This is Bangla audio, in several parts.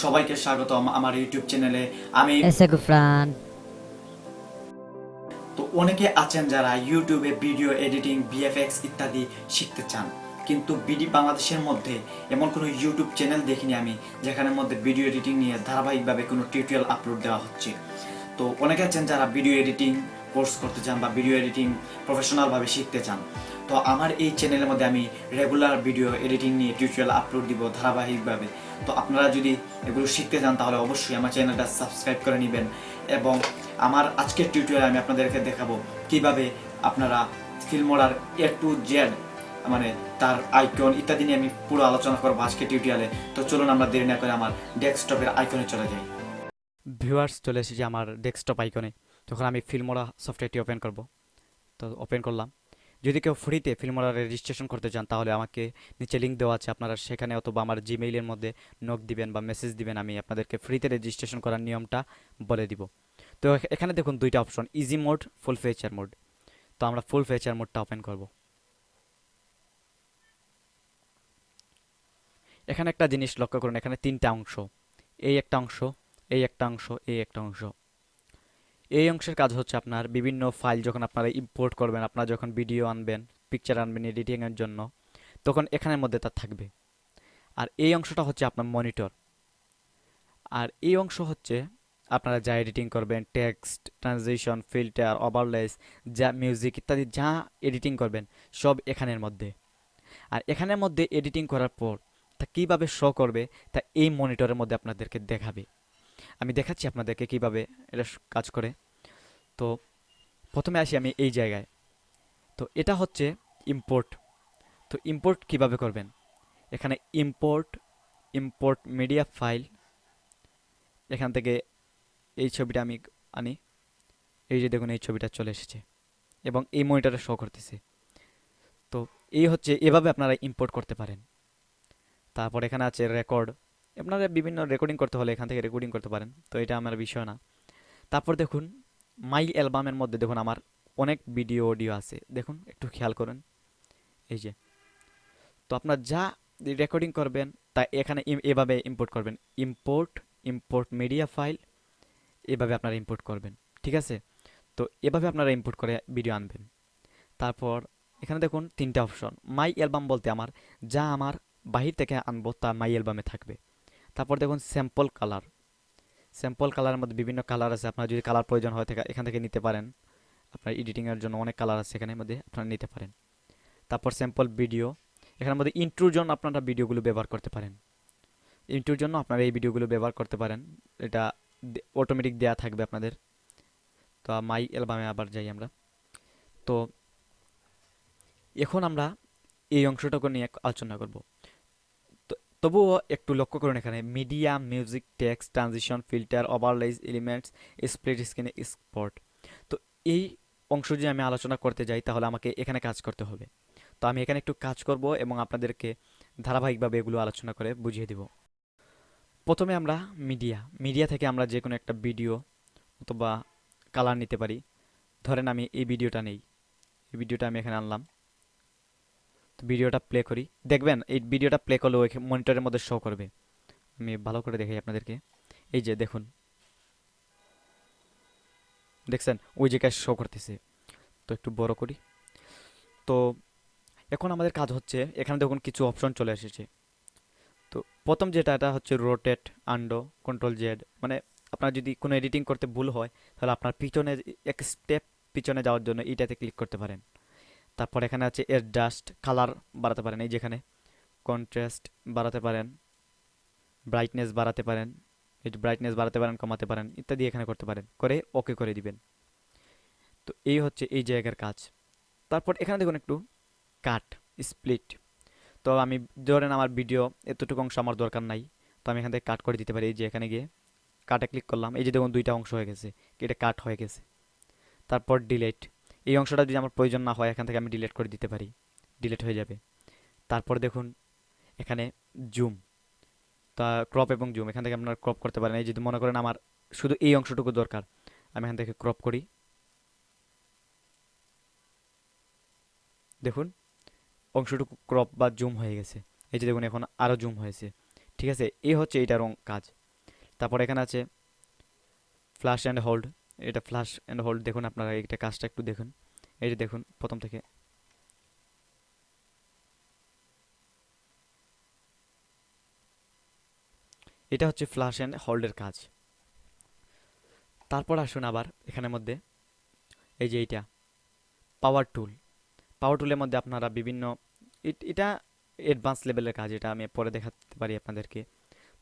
সবাইকে স্বাগতম আমার ইউটিউব চ্যানেলে। আমি এসে গুফরান। তো অনেকে আছেন যারা ইউটিউবে ভিডিও এডিটিং, ভিএফএক্স ইত্যাদি শিখতে চান, কিন্তু বাংলাদেশের মধ্যে এমন কোনো ইউটিউব চ্যানেল দেখিনি আমি যেখানের মধ্যে ভিডিও এডিটিং নিয়ে ধারাবাহিকভাবে কোনো টিউটোরিয়াল আপলোড দেওয়া হচ্ছে। তো অনেকে আছেন যারা ভিডিও এডিটিং কোর্স করতে চান বা ভিডিও এডিটিং প্রফেশনালভাবে শিখতে চান। তো আমার এই চ্যানেলের মধ্যে আমি রেগুলার ভিডিও এডিটিং নিয়ে টিউটোরিয়াল আপলোড দিব ধারাবাহিকভাবে। তো আপনারা যদি এগুলো শিখতে চান তাহলে অবশ্যই আমার চ্যানেলটা সাবস্ক্রাইব করে নেবেন। এবং আমার আজকের টিউটোরিয়ালে আমি আপনাদেরকে দেখাবো কিভাবে আপনারা ফিল্মোরার A to Z, মানে তার আইকন ইত্যাদি নিয়ে আমি পুরো আলোচনা করবো আজকের টিউটোরিয়ালে। তো চলুন আমরা দেরি না করে আমার ডেস্কটপের আইকনে চলে যাই। ভিউয়ার্স, চলে এসেছি আমার ডেস্কটপ আইকনে। তখন আমি ফিল্মোরা সফটওয়্যারটি ওপেন করব। তো ওপেন করলাম। যদি কেউ ফ্রিতে ফিল্মোরা রেজিস্ট্রেশন করতে চান তাহলে আমাকে নিচে লিঙ্ক দেওয়া আছে, আপনারা সেখানে অথবা আমার জিমেইলের মধ্যে নক দিবেন বা মেসেজ দিবেন, আমি আপনাদেরকে ফ্রিতে রেজিস্ট্রেশন করার নিয়মটা বলে দিব। তো এখানে দেখুন দুইটা অপশন, ইজি মোড, ফুল ফিচার মোড। তো আমরা ফুল ফিচার মোডটা ওপেন করব। এখানে একটা জিনিস লক্ষ্য করুন, এখানে তিনটা অংশ, এই একটা অংশ, এই একটা অংশ, এই একটা অংশ। এই অংশের কাজ হচ্ছে আপনার বিভিন্ন ফাইল যখন আপনারা ইম্পোর্ট করবেন, আপনারা যখন ভিডিও আনবেন, পিকচার আনবেন এডিটিংয়ের জন্য, তখন এখানের মধ্যে তা থাকবে। আর এই অংশটা হচ্ছে আপনার মনিটর। আর এই অংশ হচ্ছে আপনারা যা এডিটিং করবেন, টেক্সট, ট্রানজিশন, ফিল্টার, ওভারলেস, যা মিউজিক ইত্যাদি যা এডিটিং করবেন সব এখানের মধ্যে। আর এখানের মধ্যে এডিটিং করার পর তা কীভাবে শো করবে তা এই মনিটরের মধ্যে আপনাদেরকে দেখাবে। আমি দেখাচ্ছি আপনাদেরকে কিভাবে এটা কাজ করে। তো প্রথমে আসি আমি এই জায়গায়। তো এটা হচ্ছে ইম্পোর্ট। তো ইম্পোর্ট কিভাবে করবেন, এখানে ইম্পোর্ট, ইম্পোর্ট মিডিয়া ফাইল, এখান থেকে এই ছবিটা আমি আনি। এই যে দেখুন এই ছবিটা চলে এসেছে এবং এই মনিটরে শো করতেছে। তো এই হচ্ছে, এভাবে আপনারা ইম্পোর্ট করতে পারেন। তারপর এখানে আছে রেকর্ড, আপনারা বিভিন্ন রেকর্ডিং করতে হলে এখান থেকে রেকর্ডিং করতে পারেন, তো এটা আমার বিষয় না। তারপর দেখুন মাই অ্যালবামের মধ্যে দেখুন আমার অনেক ভিডিও অডিও আছে, দেখুন একটু খেয়াল করুন। এই যে, তো আপনার যা রেকর্ডিং করবেন তা এখানে এভাবে ইম্পোর্ট করবেন, ইম্পোর্ট, ইম্পোর্ট মিডিয়া ফাইল, এভাবে আপনারা ইম্পোর্ট করবেন। ঠিক আছে? তো এভাবে আপনারা ইম্পোর্ট করে ভিডিও আনবেন। তারপর এখানে দেখুন তিনটা অপশন, মাই অ্যালবাম বলতে আমার যা আমার বাহির থেকে আনবো তা মাই অ্যালবামে থাকবে। তারপর দেখুন স্যাম্পল কালার, স্যাম্পল কালারের মধ্যে বিভিন্ন কালার আছে, আপনার যদি কালার প্রয়োজন হয় থাকে এখান থেকে নিতে পারেন। আপনার এডিটিংয়ের জন্য অনেক কালার আছে এখানের মধ্যে, আপনারা নিতে পারেন। তারপর স্যাম্পল ভিডিও, এখানের মধ্যে ইন্ট্রোর জন্য আপনারা ভিডিওগুলো ব্যবহার করতে পারেন, ইন্ট্রোর জন্য আপনারা এই ভিডিওগুলো ব্যবহার করতে পারেন। এটা অটোমেটিক দেয়া থাকবে আপনাদের। তো মাই অ্যালবামে আবার যাই আমরা। তো এখন আমরা এই অংশটাকে নিয়ে আলোচনা করব। তবুও একটু লক্ষ্য করুন, এখানে media, music, text, transition, filter, overlays, elements, split screen, export. তো এই অংশ যদি আমি আলোচনা করতে যাই তাহলে আমাকে এখানে কাজ করতে হবে। তো আমি এখানে একটু কাজ করব এবং আপনাদেরকে ধারাবাহিকভাবে এগুলো আলোচনা করে বুঝিয়ে দিব। প্রথমে আমরা মিডিয়া, মিডিয়া থেকে আমরা যে কোনো একটা ভিডিও অথবা কালার নিতে পারি। ধরেন আমি এই ভিডিওটা নেই, এই ভিডিওটা আমি এখানে আনলাম। তো ভিডিওটা প্লে করি, দেখবেন এই ভিডিওটা প্লে করলে ওই মনিটরের মধ্যে শো করবে। আমি ভালো করে দেখাই আপনাদেরকে। এই যে দেখুন, দেখছেন ওই জায়গায় শো করতেছে। তো একটু বড় করি। তো এখন আমাদের কাজ হচ্ছে, এখানে দেখুন কিছু অপশন চলে এসেছে। তো প্রথম যেটা, এটা হচ্ছে রোটেট, আন্ডো, কন্ট্রোল জেড, মানে আপনার যদি কোনো এডিটিং করতে ভুল হয় তাহলে আপনার পিছনে এক স্টেপ পিছনে যাওয়ার জন্য এইটাতে ক্লিক করতে পারেন। তারপর এখানে আছে অ্যাডজাস্ট, কালার বাড়াতে পারেন, এই যেখানে কন্ট্রাস্ট বাড়াতে পারেন, ব্রাইটনেস বাড়াতে পারেন, এই ব্রাইটনেস বাড়াতে পারেন, কমাতে পারেন ইত্যাদি এখানে করতে পারেন, করে ওকে করে দিবেন। তো এই হচ্ছে এই জায়গার কাজ। তারপর এখানে দেখুন একটু কাট, স্প্লিট। তো আমি ধরেন আমার ভিডিও এতটুকু অংশ আমার দরকার নাই, তো আমি এখান থেকে কাট করে দিতে পারি। এই যে এখানে গিয়ে কাটে ক্লিক করলাম, এই যে দেখুন দুইটা অংশ হয়ে গেছে, এটা কাট হয়ে গেছে। তারপর ডিলেট, এই অংশটা যদি আমার প্রয়োজন না হয় এখান থেকে আমি ডিলেট করে দিতে পারি, ডিলেট হয়ে যাবে। তারপর দেখুন এখানে জুম, তা ক্রপ এবং জুম, এখান থেকে আপনারা ক্রপ করতে পারেন। এই যদি মনে করেন আমার শুধু এই অংশটুকু দরকার, আমি এখান থেকে ক্রপ করি, দেখুন অংশটুকু ক্রপ বা জুম হয়ে গেছে। এই যে দেখুন এখন আরও জুম হয়েছে। ঠিক আছে, এই হচ্ছে এইটার কাজ। তারপর এখানে আছে ফ্ল্যাশ অ্যান্ড হোল্ড। এটা ফ্ল্যাশ অ্যান্ড হোল্ড দেখুন, আপনারা এইটা কাজটা একটু দেখুন। এই যে দেখুন প্রথম থেকে, এটা হচ্ছে ফ্ল্যাশ অ্যান্ড হোল্ডের কাজ। তারপর আসুন আবার এখানের মধ্যে, এই যে এইটা পাওয়ার টুল। পাওয়ার টুলের মধ্যে আপনারা বিভিন্ন, এটা অ্যাডভান্স লেভেলের কাজ, এটা আমি পরে দেখাতে পারি আপনাদেরকে।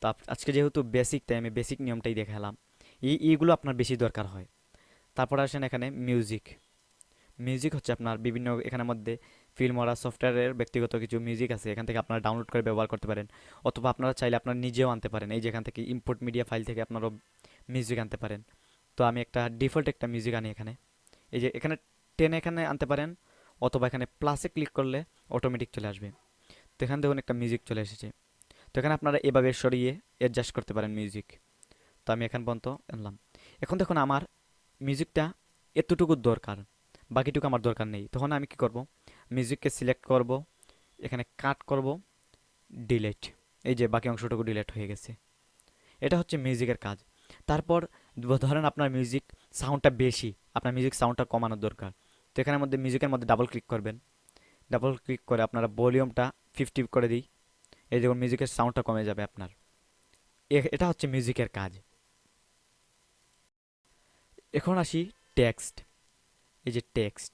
তো আজকে যেহেতু বেসিক, তাই আমি বেসিক নিয়মটাই দেখালাম। এইগুলো আপনার বেশি দরকার হয়। তারপর আসেন এখানে মিউজিক। মিউজিক হচ্ছে আপনার বিভিন্ন, এখানের মধ্যে ফিল্মোরা সফটওয়্যারের ব্যক্তিগত কিছু মিউজিক আছে, এখান থেকে আপনারা ডাউনলোড করে ব্যবহার করতে পারেন। অথবা আপনারা চাইলে আপনারা নিজেও আনতে পারেন, এই যে এখান থেকে ইম্পোর্ট মিডিয়া ফাইল থেকে আপনারাও মিউজিক আনতে পারেন। তো আমি একটা ডিফল্ট একটা মিউজিক আনি এখানে। এই যে এখানে টেনে এখানে আনতে পারেন, অথবা এখানে প্লাসে ক্লিক করলে অটোমেটিক চলে আসবে। তো এখানে দেখুন একটা মিউজিক চলে এসেছে। তো এখানে আপনারা এভাবে সরিয়ে অ্যাডজাস্ট করতে পারেন মিউজিক। তো আমি এখান পর্যন্ত আনলাম। এখন দেখুন আমার মিউজিকটা এতটুকু দরকার, বাকিটুকু আমার দরকার নেই। তখন আমি কি করব, মিউজিককে সিলেক্ট করব, এখানে কাট করব, ডিলেট। এই যে বাকি অংশটুকু ডিলেট হয়ে গেছে। এটা হচ্ছে মিউজিকের কাজ। তারপর ধরেন আপনার মিউজিক সাউন্ডটা বেশি, আপনার মিউজিক সাউন্ডটা কমানোর দরকার। তো এখানের মধ্যে মিউজিকের মধ্যে ডাবল ক্লিক করবেন। ডাবল ক্লিক করে আপনারা ভলিউমটা 50 করে দিই। এই দেখুন মিউজিকের সাউন্ডটা কমে যাবে আপনার। এটা হচ্ছে মিউজিকের কাজ। এখন আসি টেক্সট। এই যে টেক্সট,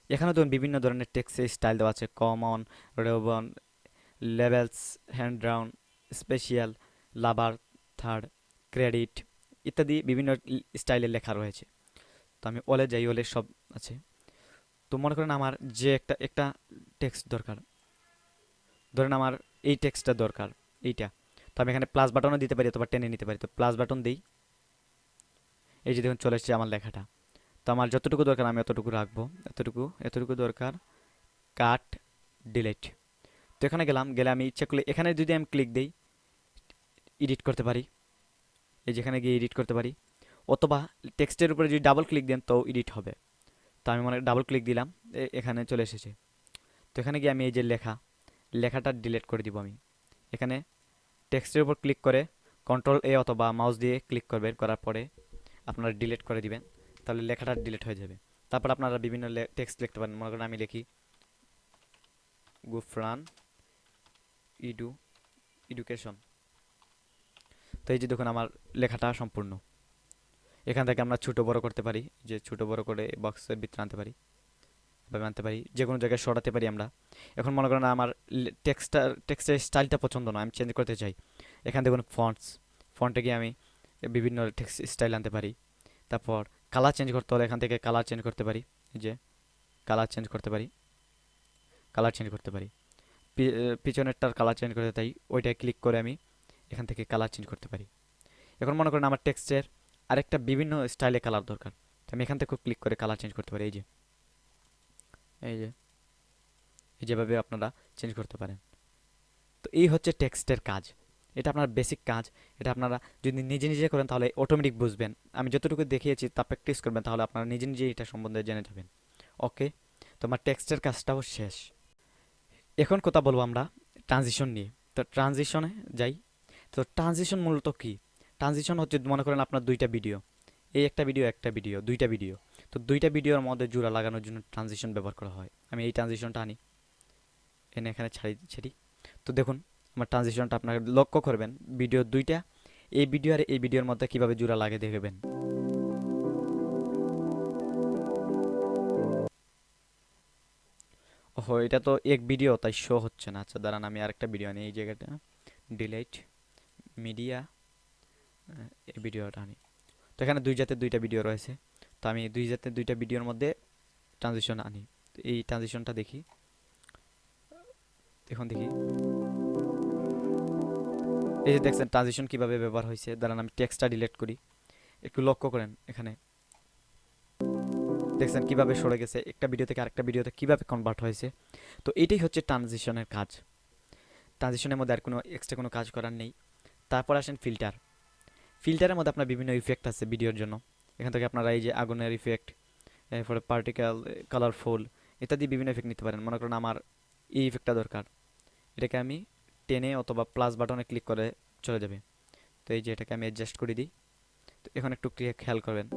এখানে ধরুন বিভিন্ন ধরনের টেক্সটের স্টাইল দেওয়া আছে, কমন, রেবন, levels, hand down, special, lover, third, credit ইত্যাদি বিভিন্ন স্টাইলের লেখা রয়েছে। তো আমি ওলে যাই, ওলে সব আছে। তো মনে করেন আমার যে একটা একটা টেক্সট দরকার, ধরেন আমার এই টেক্সটটা দরকার, এইটা। তো আমি এখানে প্লাস বাটনও দিতে পারি অথবা টেনে নিতে পারি। তো প্লাস বাটন দিই, এই যে দেখুন চলে এসেছে আমার লেখাটা। তো আমার যতটুকু দরকার আমি অতটুকু রাখবো, এতটুকু এতটুকু দরকার, কাট, ডিলিট। তো এখানে গেলাম, গেলে আমি ইচ্ছা করলে এখানে যদি আমি ক্লিক দিই, এডিট করতে পারি। এই যেখানে গিয়ে এডিট করতে পারি, অথবা টেক্সটের উপরে যদি ডাবল ক্লিক দেন তো এডিট হবে। তো আমি মনে ডাবল ক্লিক দিলাম, এখানে চলে এসেছে। তো এখানে গিয়ে আমি এই যে লেখাটা ডিলিট করে দিব আমি। এখানে টেক্সটের উপর ক্লিক করে কন্ট্রোল এ অথবা মাউস দিয়ে ক্লিক করবেন, করার পরে আপনারা ডিলিট করে দিবেন, তাহলে লেখাটা ডিলিট হয়ে যাবে। তারপর আপনারা বিভিন্ন টেক্সট লিখতে পারেন। মনে করেন আমি লিখি গুফরান ইডু এডুকেশন। তো এই যে দেখুন আমার লেখাটা সম্পূর্ণ। এখান থেকে আমরা ছোট বড় করতে পারি, যে ছোট বড় করে বক্সের ভিতরে আনতে পারি, এভাবে আনতে পারি, যে কোনো জায়গায় সরাতে পারি আমরা। এখন মনে করেন আমার টেক্সটের স্টাইলটা পছন্দ নয়, আমি চেঞ্জ করতে চাই। এখান দেখুন ফন্টে গিয়ে আমি বিভিন্ন টেক্সট স্টাইল আনতে পারি। তারপর কালার চেঞ্জ করতে হলে এখান থেকে কালার চেঞ্জ করতে পারি, এই যে কালার চেঞ্জ করতে পারি। পিছনেরটার কালার চেঞ্জ করতে চাই, ওইটায় ক্লিক করে আমি এখান থেকে কালার চেঞ্জ করতে পারি। এখন মনে করেন আমার টেক্সটের আরেকটা বিভিন্ন স্টাইলে কালার দরকার, তো আমি এখান থেকে ক্লিক করে কালার চেঞ্জ করতে পারি। এই যে যেভাবে আপনারা চেঞ্জ করতে পারেন। তো এই হচ্ছে টেক্সটের কাজ, এটা আপনার বেসিক কাজ। এটা আপনারা যদি নিজে নিজে করেন তাহলে অটোমেটিক বুঝবেন। আমি যতটুকু দেখিয়েছি তা প্র্যাকটিস করবেন, তাহলে আপনারা নিজে নিজে এটা সম্বন্ধে জেনে যাবেন। ওকে, তো আমার টেক্সটের কাজটাও শেষ। এখন কথা বলবো আমরা ট্রানজিশন নিয়ে। তো ট্রানজিশনে যাই। তো ট্রানজিশন মূলত কি? ট্রানজিশন হচ্ছে, মনে করেন আপনার দুইটা ভিডিও, এই একটা ভিডিও, দুইটা ভিডিও। তো দুইটা ভিডিওর মধ্যে জোড়া লাগানোর জন্য ট্রানজিশন ব্যবহার করা হয়। আমি এই ট্রানজিশনটা আনি, এনে এখানে ছাড়ি। তো দেখুন আমার ট্রানজিশনটা আপনাকে লক্ষ্য করবেন, ভিডিও দুইটা, এই ভিডিও আর এই ভিডিওর মধ্যে কিভাবে জোড়া লাগে দেখবেন। ওহো, এটা তো এক ভিডিও, তাই শো হচ্ছে না। আচ্ছা দাঁড়ান, আমি আরেকটা ভিডিও আনি, এই জায়গাটা ডিলেট মিডিয়া, এই ভিডিওটা আনি। তো এখানে দুই জাতের দুইটা ভিডিও রয়েছে, তো আমি দুই জাতের দুইটা ভিডিওর মধ্যে ট্রানজিশন আনি। তো এই ট্রানজিশনটা দেখি, এখন দেখি, এই যে দেখছেন ট্রানজিশন কিভাবে ব্যবহার হয়েছে। দাঁড়ান আমি টেক্সটটা ডিলিট করি, একটু লক্ষ্য করেন। এখানে দেখছেন কিভাবে সরে গেছে, একটা ভিডিও থেকে আরেকটা ভিডিওতে কিভাবে কনভার্ট হয়েছে। তো এটাই হচ্ছে ট্রানজিশনের কাজ। ট্রানজিশনের মধ্যে আর কোনো এক্সট্রা কোনো কাজ করার নেই। তারপর আসেন ফিল্টার। ফিল্টারের মধ্যে আপনার বিভিন্ন ইফেক্ট আছে ভিডিওর জন্য। এখান থেকে আপনারা এই যে আগুনের ইফেক্ট, এরপরে পার্টিকেল, কালারফুল ইত্যাদি বিভিন্ন ইফেক্ট নিতে পারেন। মনে করেন আমার এই ইফেক্টটা দরকার, এটাকে আমি টেনে অথবা প্লাস বাটনে ক্লিক করে চলে যাবে। তো এই যে এটাকে আমি অ্যাডজাস্ট করে দিই। তো এখন একটু খেয়াল করবেন,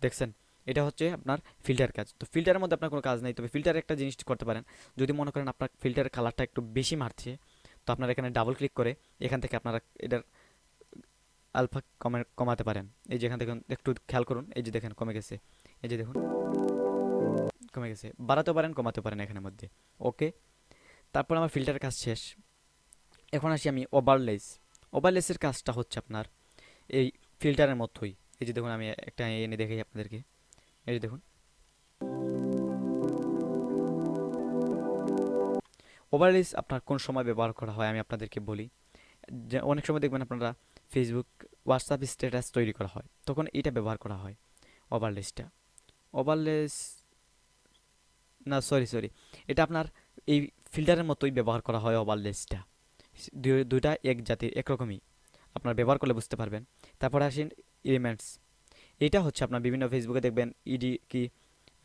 দেখছেন এটা হচ্ছে আপনার ফিল্টার কাজ। তো ফিল্টারের মধ্যে আপনার কোনো কাজ নেই, তবে ফিল্টারে একটা জিনিস করতে পারেন। যদি মনে করেন আপনার ফিল্টারের কালারটা একটু বেশি মারছে, তো আপনারা এখানে ডাবল ক্লিক করে এখান থেকে আপনারা এটার আলফা কমাতে পারেন। এই যে এখান থেকে একটু খেয়াল করুন, এই যে দেখেন কমে গেছে, এই যে দেখুন কমে গেছে। বাড়াতে পারেন কমাতে পারেন এখানের মধ্যে। ওকে, তারপর আমার ফিল্টারের কাজ শেষ। এখন আসি আমি ওভারলেস। ওভারলেসের কাজটা হচ্ছে আপনার এই ফিল্টারের মতোই। এই যে দেখুন আমি একটা এনে দেখাই আপনাদেরকে, এই যে দেখুন ওভারলেস আপনার কোন সময় ব্যবহার করা হয় আমি আপনাদেরকে বলি। যে অনেক সময় দেখবেন আপনারা ফেসবুক, হোয়াটসঅ্যাপ স্ট্যাটাস তৈরি করা হয়, তখন এটা ব্যবহার করা হয় ওভারলেসটা। ওভারলেস না, সরি, এটা আপনার এই ফিল্টারের মতোই ব্যবহার করা হয় ওভারলেসটা। দুইটা এক জাতির একরকমই, আপনার ব্যবহার করলে বুঝতে পারবেন। তারপরে আসেন এলিমেন্টস। এটা হচ্ছে আপনার বিভিন্ন ফেসবুকে দেখবেন ইডি কি,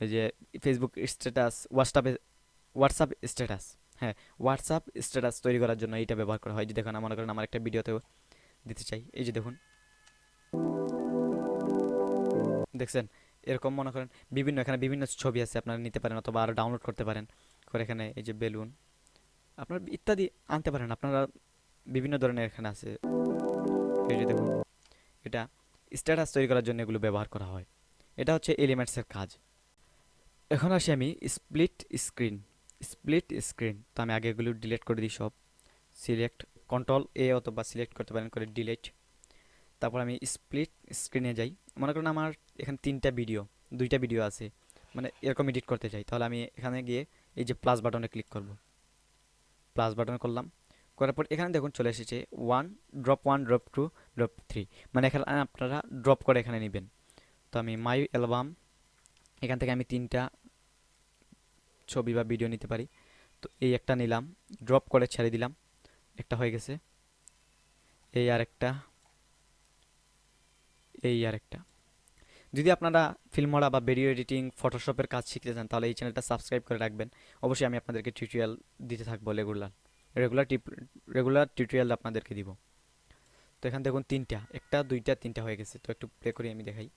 এই যে ফেসবুক স্ট্যাটাস, হোয়াটসঅ্যাপ স্ট্যাটাস, হ্যাঁ হোয়াটসঅ্যাপ স্ট্যাটাস তৈরি করার জন্য এইটা ব্যবহার করা হয়। যে দেখুন মনে করেন আমার একটা ভিডিওতেও দিতে চাই, এই যে দেখুন দেখছেন, এরকম মনে করেন বিভিন্ন এখানে বিভিন্ন ছবি আছে আপনারা নিতে পারেন অথবা আরও ডাউনলোড করতে পারেন করে। এখানে এই যে বেলুন আপনার ইত্যাদি আনতে পারেন আপনারা, বিভিন্ন ধরনের এখানে আছে। এই যে দেখুন এটা স্ট্যাটাস তৈরি করার জন্য এগুলো ব্যবহার করা হয়। এটা হচ্ছে এলিমেন্টসের কাজ। এখন আসি আমি স্প্লিট স্ক্রিন। স্প্লিট স্ক্রিন তো আমি আগে এগুলো ডিলিট করে দিই সব। সিলেক্ট কন্ট্রোল এ অথবা সিলেক্ট করতে পারেন করে ডিলিট। তারপর আমি স্প্লিট স্ক্রিনে যাই। মনে করুন আমার এখানে দুইটা ভিডিও আছে, মানে এরকম এডিট করতে চাই, তাহলে আমি এখানে গিয়ে এই যে প্লাস বাটনে ক্লিক করব। প্লাস বাটন করলাম, করার পর এখানে দেখুন চলে এসেছে one drop to drop three, মানে এখানে আপনারা ড্রপ করে এখানে নেবেন। তো আমি মাই অ্যালবাম, এখান থেকে আমি 3টা ছবি বা ভিডিও নিতে পারি। তো এই একটা নিলাম, ড্রপ করে ছেড়ে দিলাম, একটা হয়ে গেছে। এই আরেকটা, এই আরেকটা। যদি আপনারা ফিল্মোরা বা ভিডিও এডিটিং, ফটোশপের কাজ শিখতে চান তাহলে এই চ্যানেলটা সাবস্ক্রাইব করে রাখবেন। অবশ্যই আমি আপনাদেরকে টিউটোরিয়াল দিতে থাকবো, রেগুলার রেগুলার টিউটোরিয়াল আপনাদেরকে দিব। তো এখানে দেখুন 3টা, একটা দুইটা 3টা হয়ে গেছে। তো একটু প্লে করি আমি দেখাই।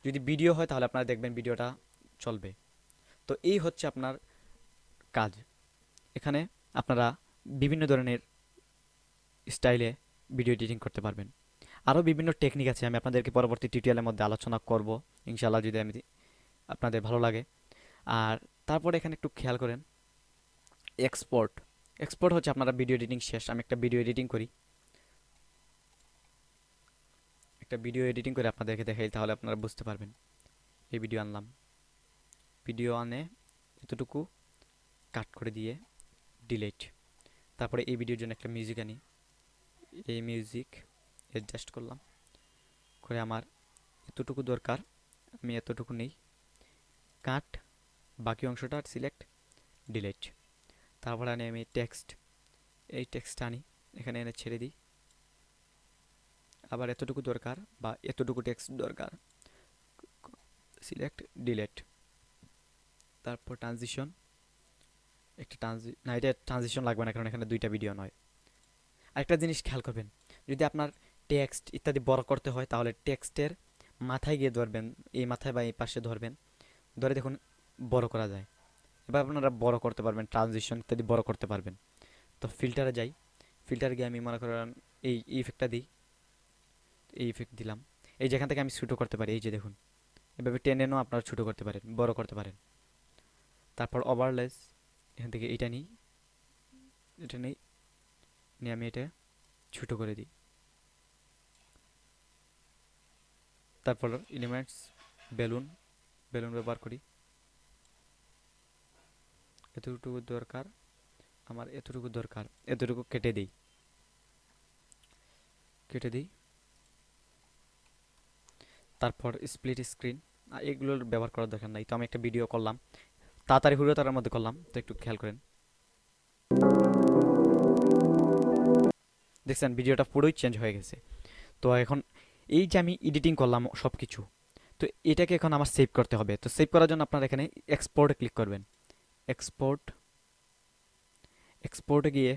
যদি ভিডিও হয় তাহলে আপনারা দেখবেন ভিডিওটা চলবে। তো এই হচ্ছে আপনার কাজ। এখানে আপনারা বিভিন্ন ধরনের স্টাইলে ভিডিও এডিটিং করতে পারবেন। আরও বিভিন্ন টেকনিক আছে, আমি আপনাদেরকে পরবর্তী টিউটোরিয়ালের মধ্যে আলোচনা করব ইনশাআল্লাহ, যদি আমি আপনাদের ভালো লাগে। আর তারপরে এখানে একটু খেয়াল করেন এক্সপোর্ট। এক্সপোর্ট হচ্ছে আপনারা ভিডিও এডিটিং শেষ, আমি একটা ভিডিও এডিটিং করি, আপনাদেরকে দেখাই তাহলে আপনারা বুঝতে পারবেন। এই ভিডিও আনলাম, ভিডিও আনে এতটুকু কাট করে দিয়ে ডিলিট। তারপরে এই ভিডিওর জন্য একটা মিউজিক আনি, এই মিউজিক অ্যাডজাস্ট করলাম করে আমার এতটুকু দরকার, আমি এতটুকু নেই, কাট, বাকি অংশটা সিলেক্ট, ডিলিট। তারপরে আনি আমি টেক্সট, এই টেক্সটটা আনি এখানে এনে ছেড়ে দিই। আবার এতটুকু দরকার বা এতটুকু টেক্সট দরকার, সিলেক্ট, ডিলিট। তারপর ট্রানজিশন, না এটা ট্রানজিশন লাগবে না কারণ এখানে দুইটা ভিডিও নয়। আরেকটা জিনিস খেয়াল করবেন, যদি আপনার টেক্সট ইত্যাদি বড় করতে হয় তাহলে টেক্সটের মাথায় গিয়ে ধরবেন, এই মাথায় বা এই পাশে ধরবেন, ধরে দেখুন বড় করা যায়। এবার আপনারা বড় করতে পারবেন, ট্রানজিশন ইত্যাদি বড় করতে পারবেন। তো ফিল্টারে যাই, ফিল্টারে গিয়ে আমি মনে করেন এই ইফেক্টটা দিই, এই ইফেক্ট দিলাম। এই যেখান থেকে আমি ছোটো করতে পারি, এই যে দেখুন এভাবে টেনেও আপনারা ছোটো করতে পারেন, বড় করতে পারেন। তারপর ওভারলেস, এখান থেকে এটা নিই, এটা নিই, নিয়ে আমি এটা ছোটো করে দিই। তারপর এলিমেন্টস, বেলুন, বেলুন ব্যবহার করি, এতটুকু দরকার আমার, এতটুকু দরকার, এতটুকু কেটে দিই, কেটে দিই। তারপর স্প্লিট স্ক্রিন, এগুলোর ব্যবহার করার দরকার নাই। তো আমি একটা ভিডিও করলাম, তাড়াতাড়ি হুড়োতাড়ার মধ্যে করলাম, তো একটু খেয়াল করেন, দেখছেন ভিডিওটা পুরোই চেঞ্জ হয়ে গেছে। তো এখন এই যে আমি এডিটিং করলাম সব কিছু, তো এটাকে এখন আমার সেভ করতে হবে। তো সেভ করার জন্য আপনারা এখানে এক্সপোর্টে ক্লিক করবেন, এক্সপোর্ট, এক্সপোর্টে গিয়ে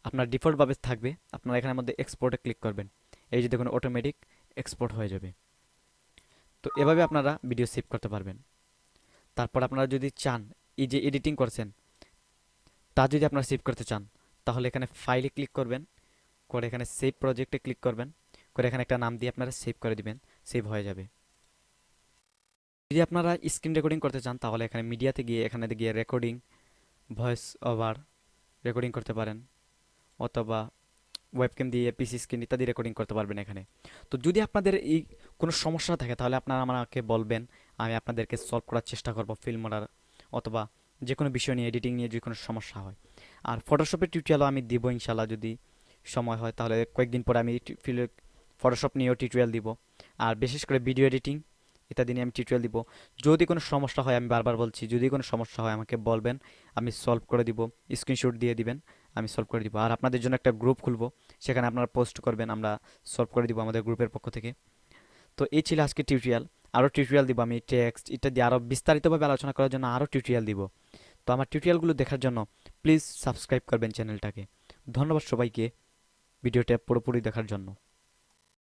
আপনার ডিফল্টভাবে থাকবে, আপনারা এখানের মধ্যে এক্সপোর্টে ক্লিক করবেন। এই যে দেখুন অটোমেটিক এক্সপোর্ট হয়ে যাবে। তো এভাবে আপনারা ভিডিও সেভ করতে পারবেন। তারপর আপনারা যদি চান এই যে এডিটিং করছেন তা যদি আপনারা সেভ করতে চান, তাহলে এখানে ফাইলে ক্লিক করবেন, করে এখানে সেভ প্রজেক্টে ক্লিক করবেন, করে এখানে একটা নাম দিয়ে আপনারা সেভ করে দিবেন, সেভ হয়ে যাবে। যদি আপনারা স্ক্রিন রেকর্ডিং করতে চান তাহলে এখানে মিডিয়াতে গিয়ে এখানে গিয়ে রেকর্ডিং, ভয়েস ওভার রেকর্ডিং করতে পারেন, অথবা ওয়েবক্যাম দিয়ে পিসি স্ক্রিন ইত্যাদি রেকর্ডিং করতে পারবেন এখানে। তো যদি আপনাদের এই কোনো সমস্যা থাকে তাহলে আপনারা আমাকে বলবেন, আমি আপনাদেরকে সলভ করার চেষ্টা করব ফিল্মোরার, অথবা যে কোনো বিষয় নিয়ে এডিটিং নিয়ে যদি কোনো সমস্যা হয়। আর ফটোশপের টিউটোরিয়ালও আমি দিব ইনশাল্লাহ, যদি সময় হয় তাহলে কয়েকদিন পরে আমি ফটোশপ নিয়েও টিউটোরিয়াল দিব। আর বিশেষ করে ভিডিও এডিটিং ইত্যাদি নিয়ে আমি টিউটোরিয়াল দিব। যদি কোনো সমস্যা হয়, আমি বারবার বলছি, যদি কোনো সমস্যা হয় আমাকে বলবেন, আমি সলভ করে দিব, স্ক্রিনশট দিয়ে দিবেন, আমি সলভ করে দিব। আর আপনাদের জন্য একটা গ্রুপ খুলবো, সেখানে আপনারা পোস্ট করবেন, আমরা সলভ করে দিব আমাদের গ্রুপের পক্ষ থেকে। তো এই ছিল আজকে টিউটোরিয়াল। আরও টিউটোরিয়াল দিব আমি, টেক্সট ইত্যাদি আরও বিস্তারিতভাবে আলোচনা করার জন্য আরও টিউটোরিয়াল দিব। তো আমার টিউটোরিয়ালগুলো দেখার জন্য প্লিজ সাবস্ক্রাইব করবেন চ্যানেলটাকে। ধন্যবাদ সবাইকে ভিডিওটা পুরোপুরি দেখার জন্য।